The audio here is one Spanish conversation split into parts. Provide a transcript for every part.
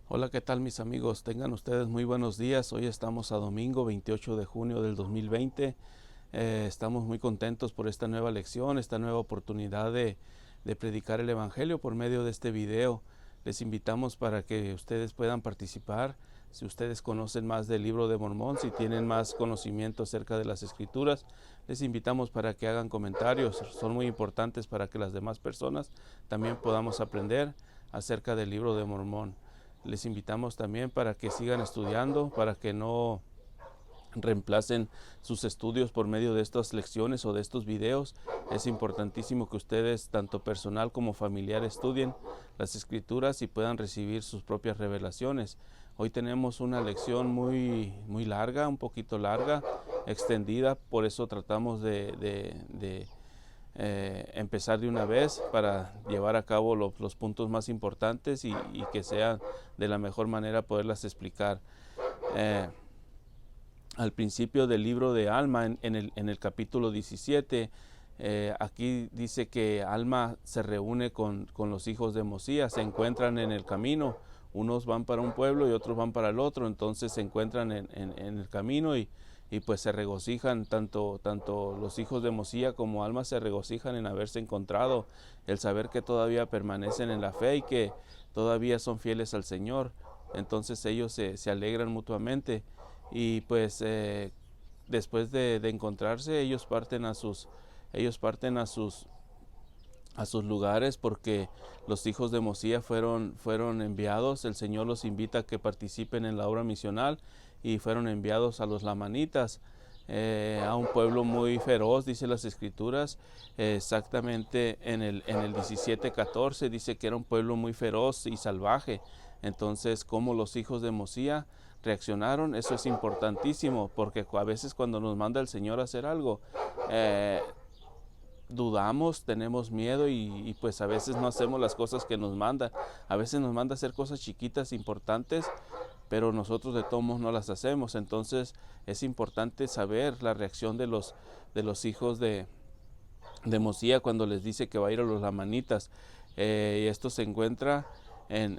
Hola, ¿qué tal mis amigos? Tengan ustedes muy buenos días. Hoy estamos a domingo 28 de junio del 2020. Estamos muy contentos por esta nueva lección, esta nueva oportunidad de predicar el Evangelio por medio de este video. Les invitamos para que ustedes puedan participar. Si ustedes conocen más del libro de Mormón, si tienen más conocimiento acerca de las escrituras, les invitamos para que hagan comentarios. Son muy importantes para que las demás personas también podamos aprender acerca del libro de Mormón. Les invitamos también para que sigan estudiando, para que no reemplacen sus estudios por medio de estas lecciones o de estos videos. Es importantísimo que ustedes, tanto personal como familiar, estudien las escrituras y puedan recibir sus propias revelaciones. Hoy tenemos una lección muy larga, un poquito larga, extendida, por eso tratamos de empezar de una vez para llevar a cabo los puntos más importantes y que sea de la mejor manera poderlas explicar. Eh, Al principio del libro de Alma, en el capítulo 17, aquí dice que Alma se reúne con los hijos de Mosías, se encuentran en el camino, unos van para un pueblo y otros van para el otro, entonces se encuentran en el camino y pues se regocijan, tanto los hijos de Mosía como Alma se regocijan en haberse encontrado, el saber que todavía permanecen en la fe y que todavía son fieles al Señor. Entonces ellos se alegran mutuamente y pues después de encontrarse ellos parten a sus lugares porque los hijos de Mosía fueron enviados. El Señor los invita a que participen en la obra misional y fueron enviados a los lamanitas, a un pueblo muy feroz, dice las escrituras. Exactamente en el 17:14 dice que era un pueblo muy feroz y salvaje. Entonces, ¿cómo los hijos de Mosía reaccionaron? Eso es importantísimo, porque a veces cuando nos manda el Señor a hacer algo, dudamos, tenemos miedo y pues a veces no hacemos las cosas que nos manda. A veces nos manda a hacer cosas chiquitas, importantes, pero nosotros de todos modos no las hacemos. Entonces es importante saber la reacción de los hijos de Mosía cuando les dice que va a ir a los lamanitas. Y esto se encuentra en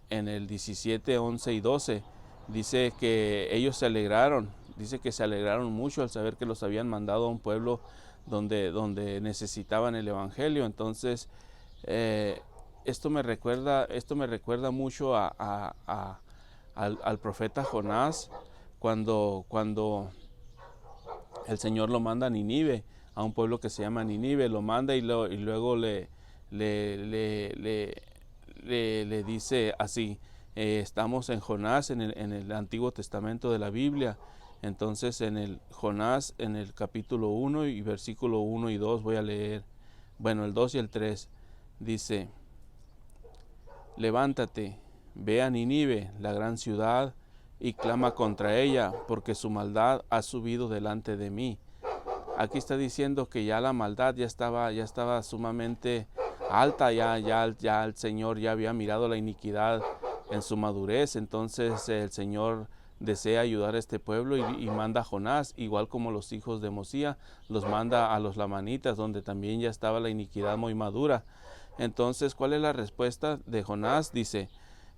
el 17, 11 y 12. Dice que ellos se alegraron, dice que se alegraron mucho al saber que los habían mandado a un pueblo donde necesitaban el Evangelio. Entonces, eh, esto me recuerda mucho al profeta Jonás cuando el Señor lo manda a Ninive, a un pueblo que se llama Ninive, lo manda y luego le, le, le, le dice así. Estamos en Jonás, en el Antiguo Testamento de la Biblia. Entonces en el Jonás, en el capítulo 1 y versículo 1 y 2 voy a leer, bueno, el 2 y el 3, dice: levántate, ve a Ninive, la gran ciudad, y clama contra ella, porque su maldad ha subido delante de mí. Aquí está diciendo que ya la maldad ya estaba sumamente alta, ya el Señor ya había mirado la iniquidad en su madurez. Entonces el Señor desea ayudar a este pueblo y manda a Jonás, igual como los hijos de Mosía, los manda a los lamanitas, donde también ya estaba la iniquidad muy madura. Entonces, ¿cuál es la respuesta de Jonás? Dice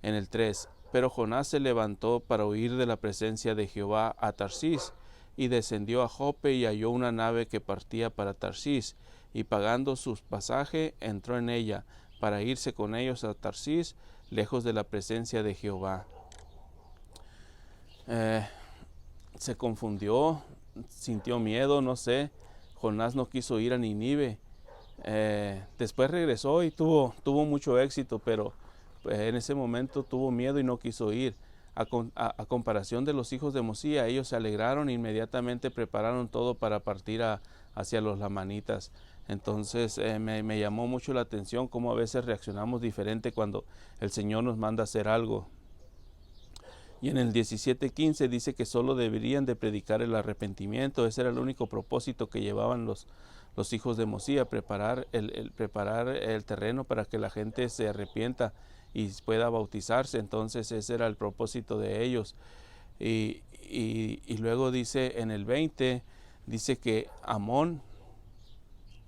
en el 3: pero Jonás se levantó para huir de la presencia de Jehová a Tarsís, y descendió a Jope y halló una nave que partía para Tarsís, y pagando su pasaje entró en ella para irse con ellos a Tarsís, lejos de la presencia de Jehová. Eh, Se confundió, sintió miedo, no sé. Jonás no quiso ir a Ninive. Después regresó y tuvo mucho éxito, pero en ese momento tuvo miedo y no quiso ir. A comparación de los hijos de Mosía, ellos se alegraron e inmediatamente prepararon todo para partir hacia los lamanitas. Entonces me llamó mucho la atención cómo a veces reaccionamos diferente cuando el Señor nos manda a hacer algo. Y en el 17:15 dice que solo deberían de predicar el arrepentimiento. Ese era el único propósito que llevaban los hijos de Mosía, preparar el terreno para que la gente se arrepienta y pueda bautizarse. Entonces ese era el propósito de ellos. Y luego dice en el 20, dice que Amón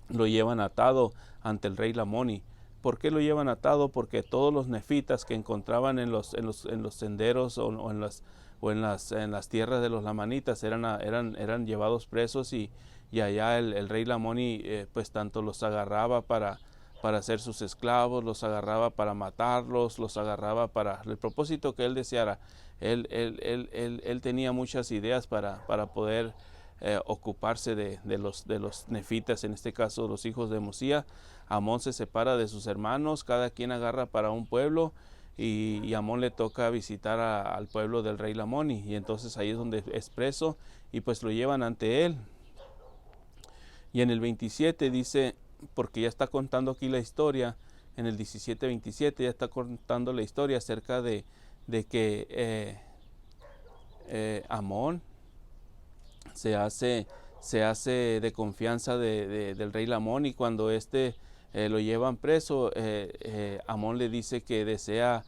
lo llevan atado ante el rey Lamoni. ¿Por qué lo llevan atado? Porque todos los nefitas que encontraban en los senderos o en las tierras de los lamanitas eran llevados presos, y allá el rey Lamoni pues tanto los agarraba para ser sus esclavos, los agarraba para matarlos, los agarraba para el propósito que él deseara. Él tenía muchas ideas para poder ocuparse de los nefitas, en este caso los hijos de Mosía. Amón se separa de sus hermanos, cada quien agarra para un pueblo, y Amón le toca visitar al pueblo del rey Lamoni, y entonces ahí es donde es preso, y pues lo llevan ante él. Y en el 27 dice, porque ya está contando aquí la historia, en el 17-27 ya está contando la historia acerca de que Amón se hace de confianza del rey Lamón, y cuando lo llevan preso, Amón le dice que desea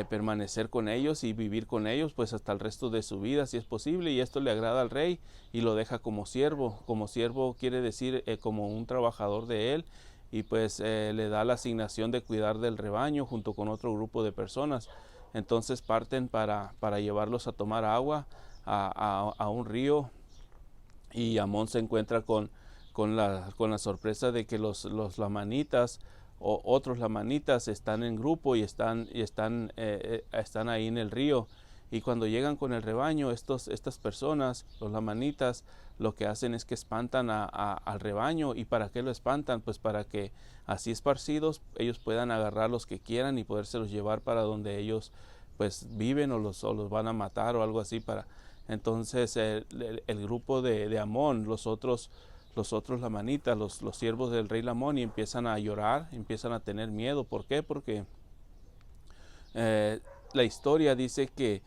permanecer con ellos y vivir con ellos pues hasta el resto de su vida, si es posible, y esto le agrada al rey y lo deja como siervo. Como siervo quiere decir como un trabajador de él, y pues le da la asignación de cuidar del rebaño junto con otro grupo de personas. Entonces parten para llevarlos a tomar agua a un río, y Amón se encuentra con la sorpresa de que los lamanitas o otros lamanitas están en grupo y están ahí en el río. Y cuando llegan con el rebaño, estas personas, los lamanitas, lo que hacen es que espantan al rebaño. ¿Y para qué lo espantan? Pues para que así esparcidos ellos puedan agarrar los que quieran y podérselos llevar para donde ellos pues viven, o los van a matar o algo así. Entonces el grupo de Amón, los otros lamanitas, los siervos del rey Lamón, y empiezan a llorar, empiezan a tener miedo. ¿Por qué? Porque la historia dice que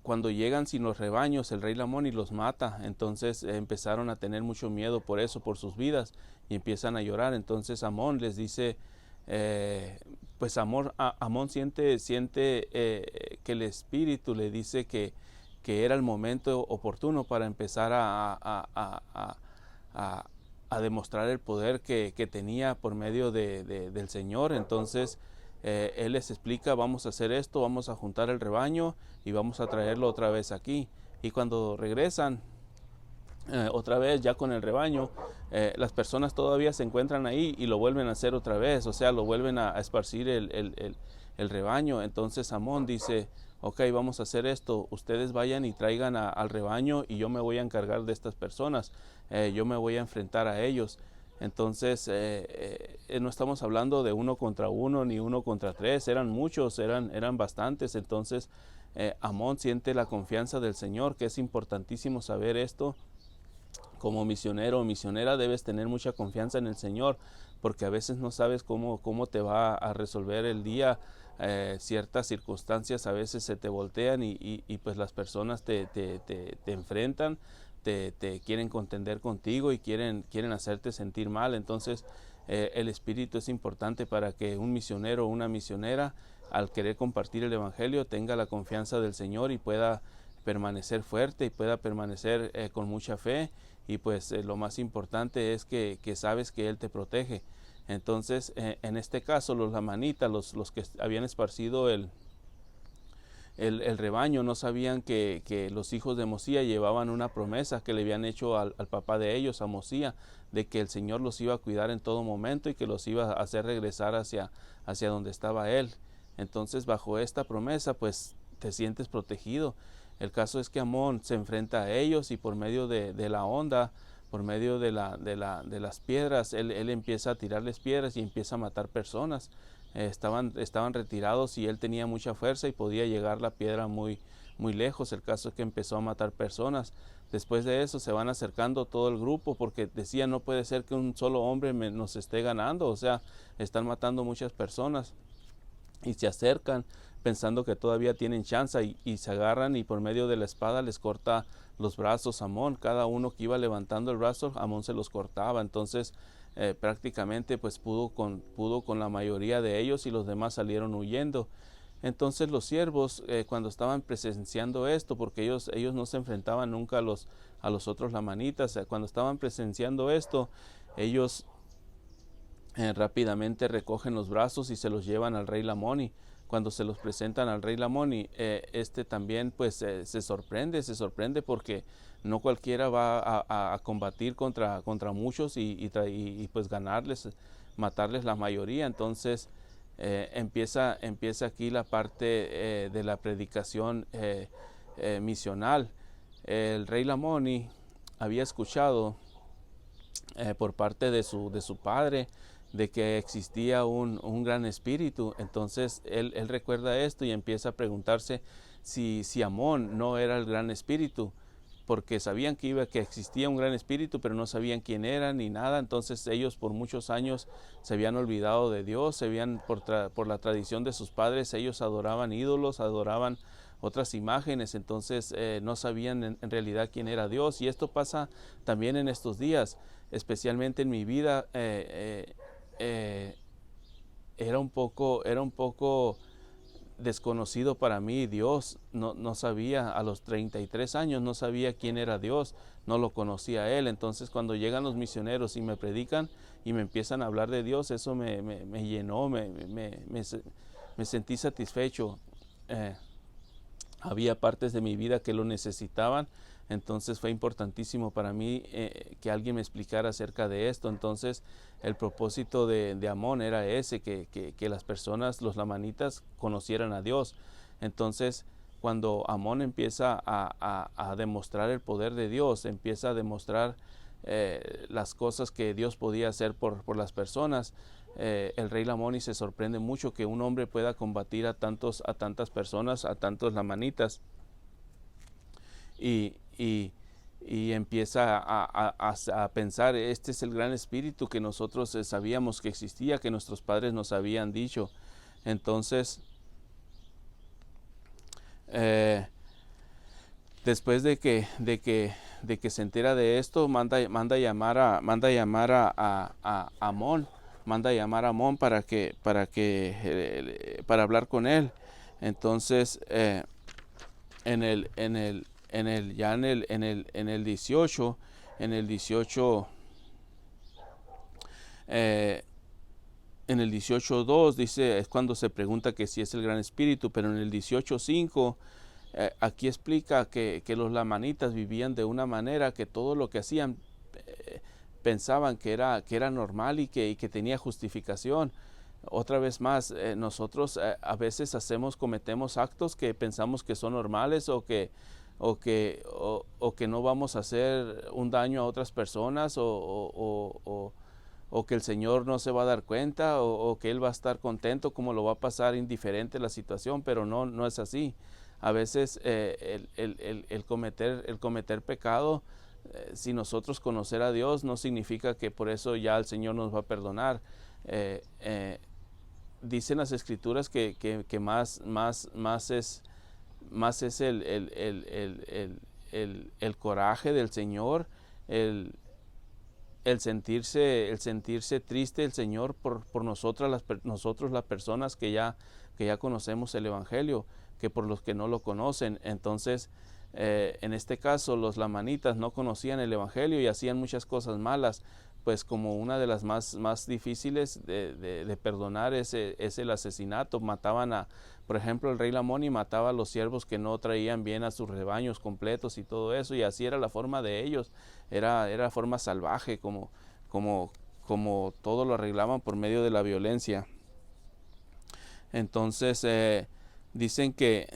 cuando llegan sin los rebaños, el rey Lamón y los mata. Entonces empezaron a tener mucho miedo por eso, por sus vidas, y empiezan a llorar. Entonces Amón les dice, pues Amón siente que el espíritu le dice que era el momento oportuno para empezar a demostrar el poder que tenía por medio del Señor. Entonces él les explica, vamos a hacer esto, vamos a juntar el rebaño y vamos a traerlo otra vez aquí. Y cuando regresan otra vez ya con el rebaño, las personas todavía se encuentran ahí y lo vuelven a hacer otra vez, o sea, lo vuelven a esparcir el rebaño. Entonces Amón dice, ok, vamos a hacer esto, ustedes vayan y traigan al rebaño y yo me voy a encargar de estas personas, yo me voy a enfrentar a ellos. Entonces no estamos hablando de 1 contra 1 ni 1 contra 3, eran muchos, eran bastantes. Entonces Amón siente la confianza del Señor, que es importantísimo saber esto. Como misionero o misionera debes tener mucha confianza en el Señor, porque a veces no sabes cómo te va a resolver el día. Ciertas circunstancias a veces se te voltean y pues las personas te enfrentan, te quieren contender contigo y quieren hacerte sentir mal. Entonces el Espíritu es importante para que un misionero o una misionera, al querer compartir el Evangelio, tenga la confianza del Señor y pueda permanecer fuerte y pueda permanecer con mucha fe. Y pues lo más importante es que sabes que Él te protege. Entonces en este caso los lamanitas, los que habían esparcido el rebaño, no sabían que los hijos de Mosía llevaban una promesa que le habían hecho al papá de ellos, a Mosía, de que el Señor los iba a cuidar en todo momento y que los iba a hacer regresar hacia donde estaba Él. Entonces bajo esta promesa pues te sientes protegido. El caso es que Amón se enfrenta a ellos y por medio de la onda, por medio de las piedras, él empieza a tirarles piedras y empieza a matar personas. Estaban retirados y él tenía mucha fuerza y podía llegar la piedra muy lejos. El caso es que empezó a matar personas. Después de eso se van acercando todo el grupo, porque decían, no puede ser que un solo hombre nos esté ganando, o sea, están matando muchas personas. Y se acercan pensando que todavía tienen chance, y se agarran y por medio de la espada les corta los brazos a Amón. Cada uno que iba levantando el brazo, Amón se los cortaba. Entonces prácticamente pues pudo con la mayoría de ellos y los demás salieron huyendo. Entonces los siervos cuando estaban presenciando esto, porque ellos no se enfrentaban nunca a los otros lamanitas, cuando estaban presenciando esto, ellos rápidamente recogen los brazos y se los llevan al rey Lamoni. Cuando se los presentan al rey Lamoni, este también pues se sorprende porque no cualquiera va a combatir contra muchos y pues ganarles, matarles la mayoría. Entonces empieza aquí la parte de la predicación misional. El rey Lamoni había escuchado por parte de su padre de que existía un gran espíritu. Entonces él recuerda esto y empieza a preguntarse si Amón no era el gran espíritu, porque sabían que existía un gran espíritu, pero no sabían quién era ni nada. Entonces ellos por muchos años se habían olvidado de Dios, por la tradición de sus padres, ellos adoraban ídolos, adoraban otras imágenes. Entonces no sabían en realidad quién era Dios. Y esto pasa también en estos días, especialmente en mi vida. Era un poco desconocido para mí Dios. No sabía, a los 33 años no sabía quién era Dios, no lo conocía a Él. Entonces cuando llegan los misioneros y me predican y me empiezan a hablar de Dios, eso me llenó, me sentí satisfecho. Había partes de mi vida que lo necesitaban. Entonces fue importantísimo para mí que alguien me explicara acerca de esto. Entonces el propósito de Amón era ese, que las personas, los lamanitas, conocieran a Dios. Entonces cuando Amón empieza a demostrar el poder de Dios, empieza a demostrar las cosas que Dios podía hacer por las personas, el rey Lamoni se sorprende mucho que un hombre pueda combatir a tantas personas, a tantos lamanitas. Y empieza a pensar, este es el gran espíritu que nosotros sabíamos que existía, que nuestros padres nos habían dicho. Entonces después de que se entera de esto, manda llamar a Amón, manda llamar a Amón para hablar con él. Entonces en el 18, en el 18:2 dice, es cuando se pregunta que si es el gran espíritu, pero en el 18:5 aquí explica que los lamanitas vivían de una manera que todo lo que hacían pensaban que era normal y que tenía justificación. Otra vez más, nosotros a veces cometemos actos que pensamos que son normales o que no vamos a hacer un daño a otras personas o que el Señor no se va a dar cuenta o que Él va a estar contento, como lo va a pasar indiferente la situación, pero no es así. A veces el cometer pecado, sin nosotros conocer a Dios, no significa que por eso ya el Señor nos va a perdonar. Dicen las Escrituras que más es el coraje del Señor, el sentirse triste el Señor por nosotros las personas que ya conocemos el Evangelio, que por los que no lo conocen. Entonces en este caso los lamanitas no conocían el Evangelio y hacían muchas cosas malas, pues como una de las más difíciles de perdonar es el asesinato. Por ejemplo, el rey Lamoni mataba a los siervos que no traían bien a sus rebaños completos y todo eso, y así era la forma de ellos, era forma salvaje, como todo lo arreglaban por medio de la violencia. Entonces dicen que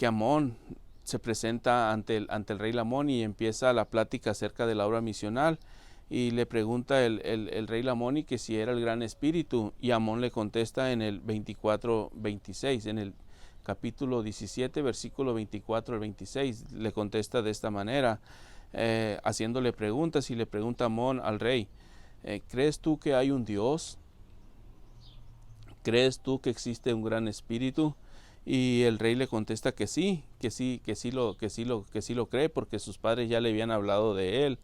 Amón se presenta ante el rey Lamoni y empieza la plática acerca de la obra misional, y le pregunta el rey Lamoni que si era el gran espíritu, y Amón le contesta en el 24-26, en el capítulo 17, versículo 24 al 26, le contesta de esta manera, haciéndole preguntas, y le pregunta Amón al rey, ¿crees tú que hay un Dios? ¿Crees tú que existe un gran espíritu? Y el rey le contesta que sí lo cree, porque sus padres ya le habían hablado de él.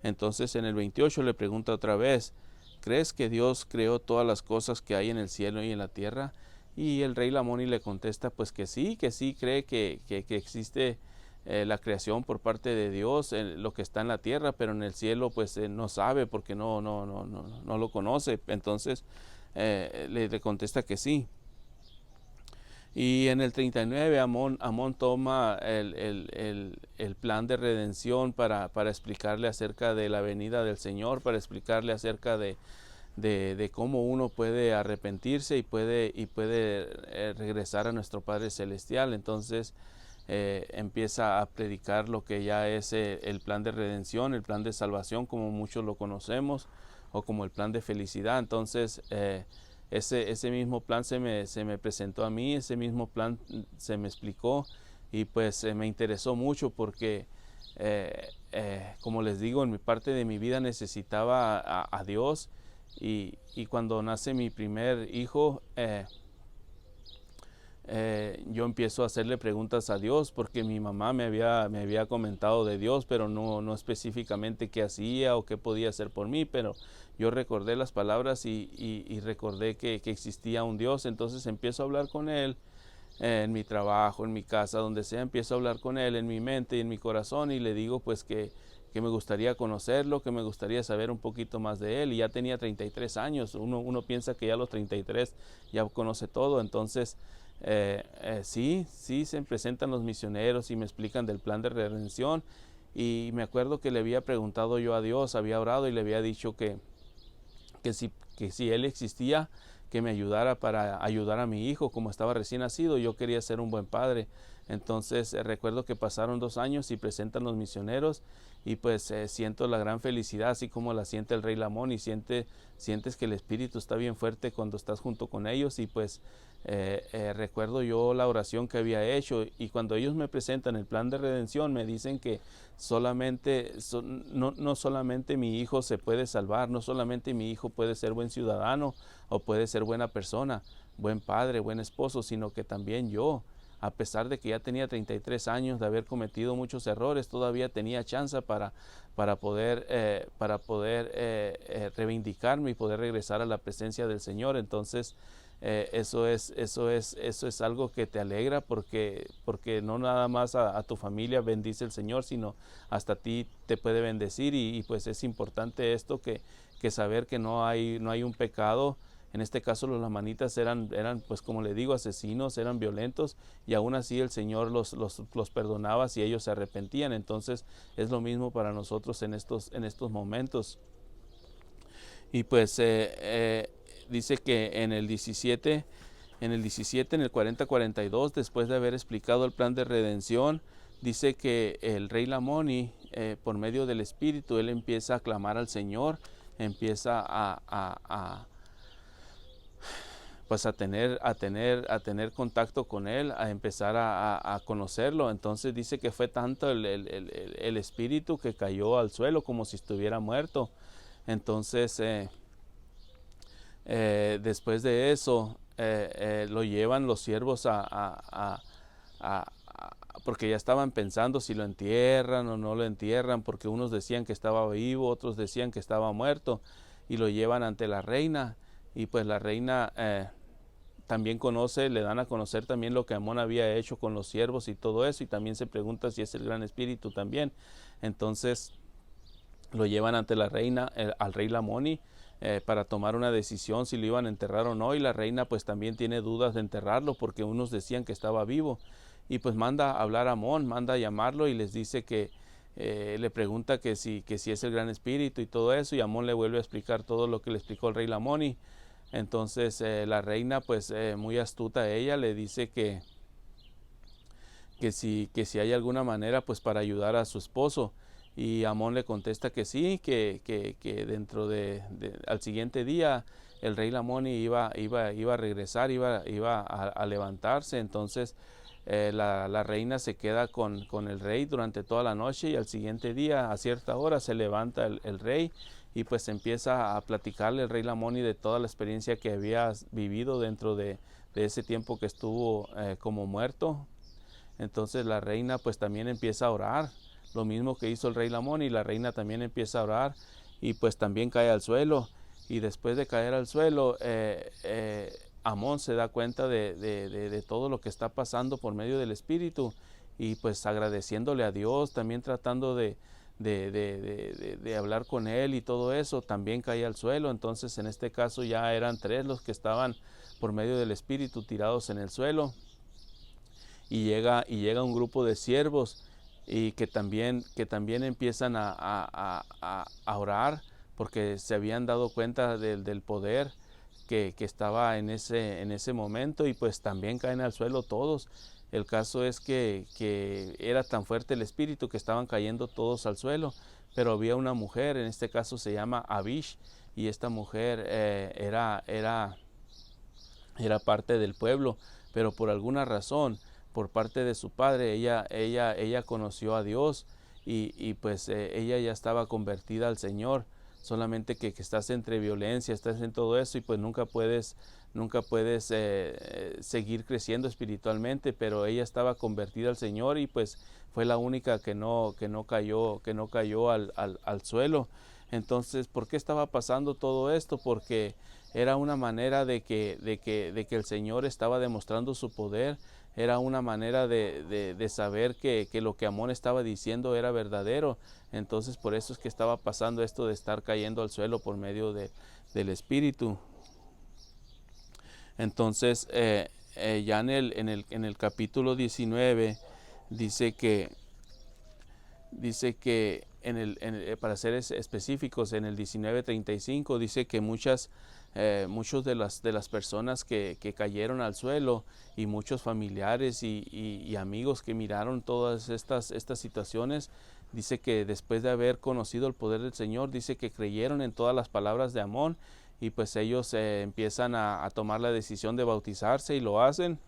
Entonces en el 28 le pregunta otra vez, ¿crees que Dios creó todas las cosas que hay en el cielo y en la tierra? Y el rey Lamoni le contesta pues que sí cree que existe la creación por parte de Dios, lo que está en la tierra, pero en el cielo pues no sabe porque no lo conoce. Entonces le contesta que sí. Y en el 39 Amón toma el plan de redención para explicarle acerca de la venida del Señor, para explicarle acerca de cómo uno puede arrepentirse y puede regresar a nuestro Padre Celestial. Entonces empieza a predicar lo que ya es el plan de redención, el plan de salvación, como muchos lo conocemos, o como el plan de felicidad. Entonces ese mismo plan se me presentó a mí, ese mismo plan se me explicó, y pues me interesó mucho porque como les digo, en mi parte de mi vida necesitaba a Dios, y cuando nace mi primer hijo, yo empiezo a hacerle preguntas a Dios, porque mi mamá me había comentado de Dios, pero no específicamente qué hacía o qué podía hacer por mí, pero yo recordé las palabras y recordé que existía un Dios. Entonces empiezo a hablar con Él en mi trabajo, en mi casa, donde sea. Empiezo a hablar con Él en mi mente y en mi corazón, y le digo pues que me gustaría conocerlo, que me gustaría saber un poquito más de Él. Y ya tenía 33 años, uno piensa que ya a los 33 ya conoce todo. Entonces sí se presentan los misioneros y me explican del plan de redención, y me acuerdo que le había preguntado yo a Dios, había orado y le había dicho que si Él existía, que me ayudara para ayudar a mi hijo, como estaba recién nacido. Yo quería ser un buen padre. Entonces recuerdo que pasaron 2 años y presentan los misioneros, y pues siento la gran felicidad, así como la siente el rey Lamón, y sientes que el espíritu está bien fuerte cuando estás junto con ellos. Y pues recuerdo yo la oración que había hecho, y cuando ellos me presentan el plan de redención, me dicen que no solamente mi hijo se puede salvar, no solamente mi hijo puede ser buen ciudadano o puede ser buena persona, buen padre, buen esposo, sino que también yo, a pesar de que ya tenía 33 años de haber cometido muchos errores, todavía tenía chance para poder reivindicarme y poder regresar a la presencia del Señor. Entonces eso es algo que te alegra, porque no nada más a tu familia bendice el Señor, sino hasta a ti te puede bendecir. Y pues es importante esto, que saber que no hay un pecado. En este caso los lamanitas eran pues, como le digo, asesinos, eran violentos, y aún así el Señor los perdonaba si ellos se arrepentían. Entonces es lo mismo para nosotros en estos momentos. Y pues dice que en el 17, en el 40-42, después de haber explicado el plan de redención, dice que el rey Lamoni, por medio del Espíritu, él empieza a clamar al Señor, empieza pues a tener contacto con Él, a empezar a conocerlo. Entonces dice que fue tanto el Espíritu que cayó al suelo como si estuviera muerto. Entonces después de eso lo llevan los siervos porque ya estaban pensando si lo entierran o no lo entierran, porque unos decían que estaba vivo, otros decían que estaba muerto, y lo llevan ante la reina. Y pues la reina también le dan a conocer también lo que Amón había hecho con los siervos y todo eso, y también se pregunta si es el gran espíritu también. Entonces lo llevan ante la reina, al rey Lamoni, para tomar una decisión si lo iban a enterrar o no. Y la reina pues también tiene dudas de enterrarlo, porque unos decían que estaba vivo. Y pues manda a hablar a Amón, manda a llamarlo, y les dice que le pregunta que si es el gran espíritu y todo eso, y Amón le vuelve a explicar todo lo que le explicó el rey Lamoni. Entonces la reina, pues muy astuta ella, le dice que si hay alguna manera pues para ayudar a su esposo. Y Amón le contesta que sí, que dentro al siguiente día el rey Lamoni iba a regresar, iba a levantarse. Entonces la reina se queda con el rey durante toda la noche, y al siguiente día a cierta hora se levanta el rey, y pues empieza a platicarle el rey Lamoni de toda la experiencia que había vivido dentro de ese tiempo que estuvo como muerto. Entonces la reina pues también empieza a orar, lo mismo que hizo el rey Lamoni. La reina también empieza a orar, y pues también cae al suelo. Y después de caer al suelo, Amón se da cuenta de todo lo que está pasando por medio del Espíritu, y pues agradeciéndole a Dios, también tratando de hablar con él y todo eso, también caía al suelo. Entonces en este caso ya eran 3 los que estaban por medio del Espíritu tirados en el suelo, y llega un grupo de siervos y que también empiezan a orar, porque se habían dado cuenta del poder que estaba en ese momento, y pues también caen al suelo todos. El caso es que era tan fuerte el espíritu que estaban cayendo todos al suelo, pero había una mujer, en este caso se llama Abish, y esta mujer era parte del pueblo, pero por alguna razón, por parte de su padre, ella conoció a Dios, y pues ella ya estaba convertida al Señor. Solamente que estás entre violencia, estás en todo eso, y pues nunca puedes seguir creciendo espiritualmente, pero ella estaba convertida al Señor, y pues fue la única que no cayó al suelo. Entonces, ¿por qué estaba pasando todo esto? Porque era una manera de que el Señor estaba demostrando su poder. Era una manera de saber que lo que Amón estaba diciendo era verdadero. Entonces por eso es que estaba pasando esto de estar cayendo al suelo por medio del Espíritu. Entonces ya en el capítulo 19 dice que para ser específicos, en el 19:35 dice que muchos de las personas que cayeron al suelo, y muchos familiares y amigos que miraron todas estas situaciones, dice que después de haber conocido el poder del Señor, dice que creyeron en todas las palabras de Amón, y pues ellos empiezan a tomar la decisión de bautizarse, y lo hacen.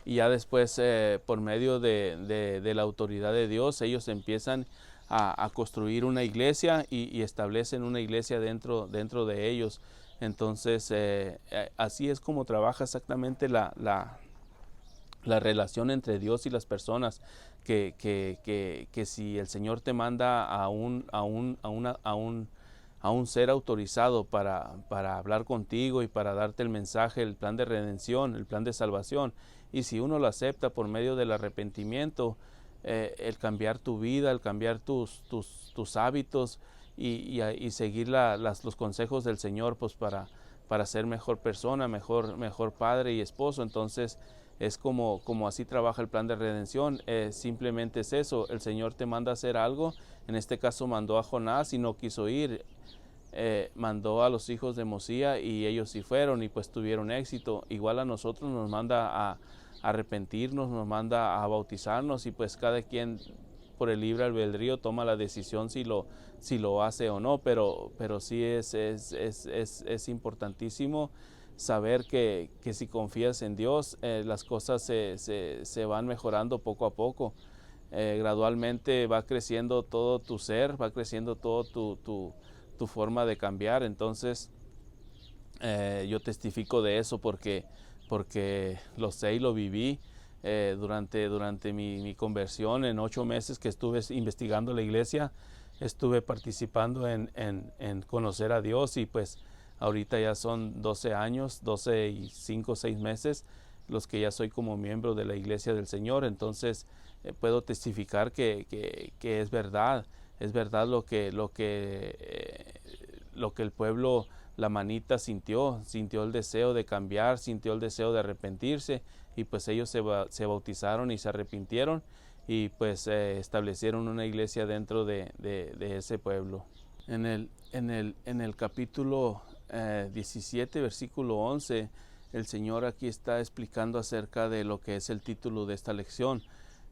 Y ya después, por medio de la autoridad de Dios, ellos empiezan a construir una iglesia, y establecen una iglesia dentro de ellos. Entonces así es como trabaja exactamente la relación entre Dios y las personas, que si el Señor te manda a un ser autorizado para hablar contigo y para darte el mensaje, el plan de redención, el plan de salvación, y si uno lo acepta por medio del arrepentimiento, el cambiar tu vida, el cambiar tus hábitos, y seguir los consejos del Señor, pues para ser mejor persona, mejor padre y esposo. Entonces es como así trabaja el plan de redención. Simplemente es eso: el Señor te manda a hacer algo. En este caso mandó a Jonás y no quiso ir. Mandó a los hijos de Mosía y ellos sí fueron, y pues tuvieron éxito. Igual a nosotros nos manda a arrepentirnos, nos manda a bautizarnos, y pues cada quien por el libre albedrío toma la decisión si lo hace o no, pero sí es importantísimo saber que si confías en Dios, las cosas se van mejorando poco a poco. Gradualmente va creciendo todo tu ser, va creciendo todo tu forma de cambiar. Entonces yo testifico de eso porque lo sé y lo viví. Durante mi conversión, en 8 meses que estuve investigando la iglesia, estuve participando en conocer a Dios, y pues ahorita ya son 12 años, 12 y 5 o 6 meses los que ya soy como miembro de la iglesia del Señor. Entonces puedo testificar que es verdad lo que el pueblo, la manita, sintió el deseo de cambiar, sintió el deseo de arrepentirse, y pues ellos se bautizaron y se arrepintieron, y pues establecieron una iglesia dentro de ese pueblo. En el capítulo 17, versículo 11, el Señor aquí está explicando acerca de lo que es el título de esta lección.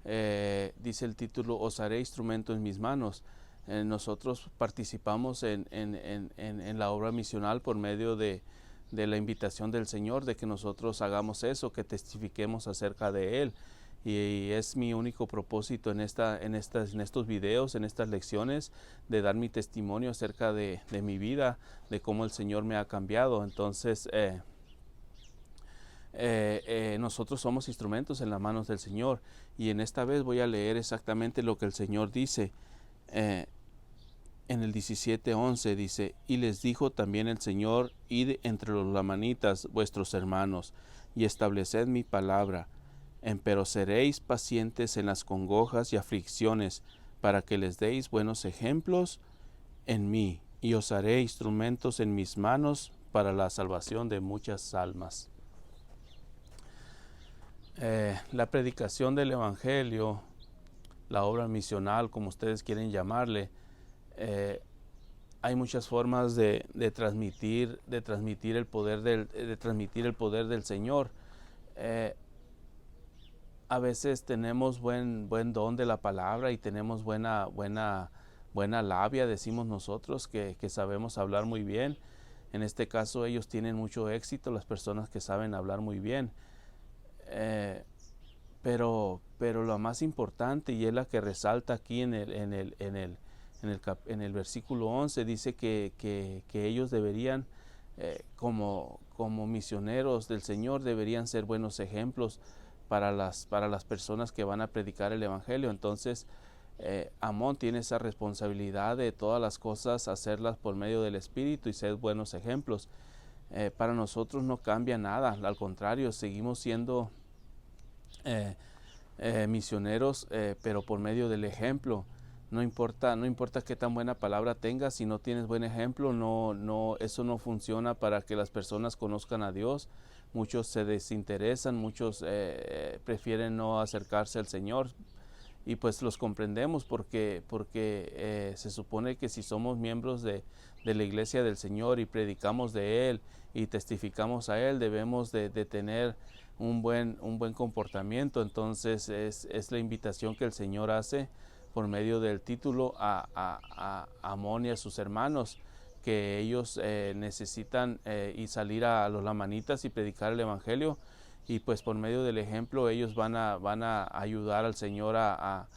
Dice el título: os haré instrumento en mis manos. Nosotros participamos en la obra misional por medio de la invitación del Señor, de que nosotros hagamos eso, que testifiquemos acerca de Él. Y es mi único propósito en estos videos, en estas lecciones, de dar mi testimonio acerca de mi vida, de cómo el Señor me ha cambiado. Entonces nosotros somos instrumentos en las manos del Señor, y en esta vez voy a leer exactamente lo que el Señor dice. En el 17:11 dice: y les dijo también el Señor: id entre los lamanitas, vuestros hermanos, y estableced mi palabra. Empero seréis pacientes en las congojas y aflicciones, para que les deis buenos ejemplos en mí, y os haré instrumentos en mis manos para la salvación de muchas almas. La predicación del Evangelio, la obra misional, como ustedes quieren llamarle, hay muchas formas de transmitir el poder del Señor. A veces tenemos buen don de la palabra y tenemos buena labia, decimos nosotros, que sabemos hablar muy bien. En este caso ellos tienen mucho éxito, las personas que saben hablar muy bien. Pero lo más importante, y es la que resalta aquí en el versículo 11, dice que ellos deberían, como misioneros del Señor, deberían ser buenos ejemplos para las personas que van a predicar el Evangelio. Entonces, Amón tiene esa responsabilidad de todas las cosas hacerlas por medio del Espíritu y ser buenos ejemplos. Para nosotros no cambia nada, al contrario, seguimos siendo misioneros, pero por medio del ejemplo. No importa qué tan buena palabra tengas, si no tienes buen ejemplo, eso no funciona para que las personas conozcan a Dios. Muchos se desinteresan, muchos prefieren no acercarse al Señor, y pues los comprendemos porque se supone que si somos miembros de la iglesia del Señor y predicamos de Él y testificamos a Él, debemos de tener un buen comportamiento. Entonces es la invitación que el Señor hace por medio del título a Amón y a sus hermanos, que ellos necesitan y salir a los lamanitas y predicar el Evangelio, y pues por medio del ejemplo ellos van a ayudar al Señor a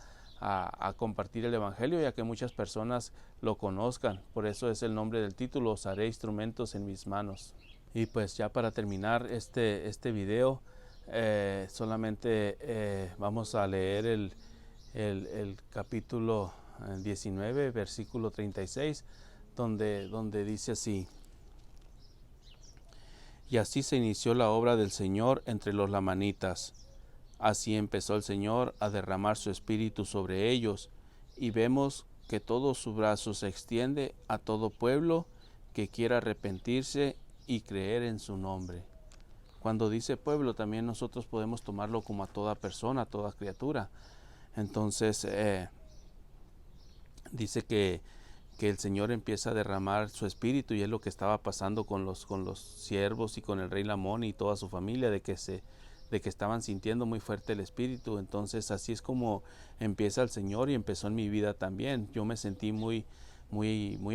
compartir el Evangelio y a que muchas personas lo conozcan. Por eso es el nombre del título: os haré instrumentos en mis manos. Y pues ya para terminar este video, solamente vamos a leer el capítulo 19, versículo 36, donde dice así: y así se inició la obra del Señor entre los lamanitas. Así empezó el Señor a derramar su espíritu sobre ellos, y vemos que todo su brazo se extiende a todo pueblo que quiera arrepentirse y creer en su nombre. Cuando dice pueblo, también nosotros podemos tomarlo como a toda persona, a toda criatura. Entonces dice que el Señor empieza a derramar su espíritu, y es lo que estaba pasando con los siervos y con el rey Lamón y toda su familia, de que estaban sintiendo muy fuerte el espíritu. Entonces así es como empieza el Señor, y empezó en mi vida también. Yo me sentí muy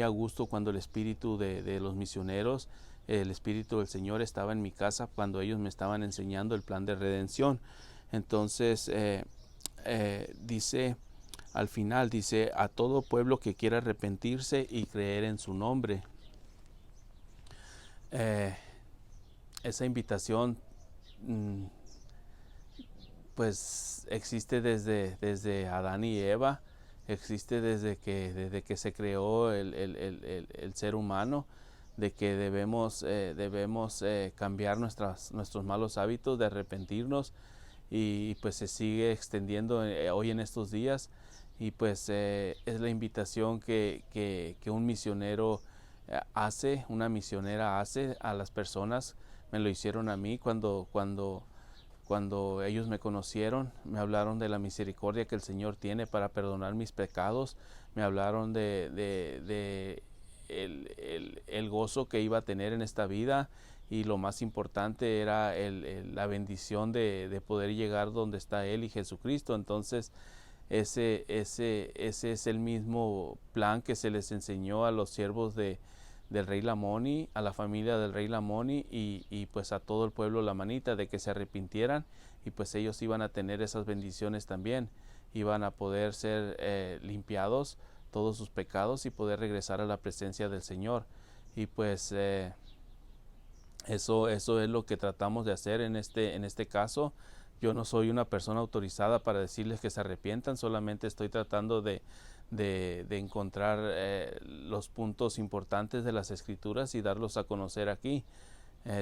a gusto cuando el espíritu de los misioneros, el espíritu del Señor estaba en mi casa cuando ellos me estaban enseñando el plan de redención. Entonces dice al final, dice: a todo pueblo que quiera arrepentirse y creer en su nombre. Esa invitación pues existe desde Adán y Eva, existe desde que se creó el ser humano, de que debemos cambiar nuestros malos hábitos, de arrepentirnos, y pues se sigue extendiendo hoy en estos días. Y pues es la invitación que un misionero hace, una misionera hace a las personas. Me lo hicieron a mí cuando ellos me conocieron. Me hablaron de la misericordia que el Señor tiene para perdonar mis pecados. Me hablaron de el gozo que iba a tener en esta vida, y lo más importante era la bendición de poder llegar donde está Él y Jesucristo. Entonces ese es el mismo plan que se les enseñó a los siervos del rey Lamoni, a la familia del rey Lamoni, y pues a todo el pueblo lamanita, de que se arrepintieran, y pues ellos iban a tener esas bendiciones también, iban a poder ser limpiados todos sus pecados y poder regresar a la presencia del Señor. Y pues eso es lo que tratamos de hacer en este caso. Yo no soy una persona autorizada para decirles que se arrepientan, solamente estoy tratando de encontrar los puntos importantes de las Escrituras y darlos a conocer aquí.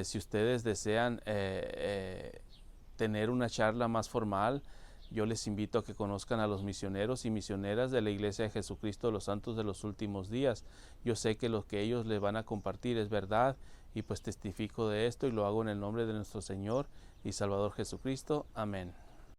Si ustedes desean tener una charla más formal, yo les invito a que conozcan a los misioneros y misioneras de la Iglesia de Jesucristo de los Santos de los Últimos Días. Yo sé que lo que ellos les van a compartir es verdad, y pues testifico de esto y lo hago en el nombre de nuestro Señor y Salvador Jesucristo. Amén.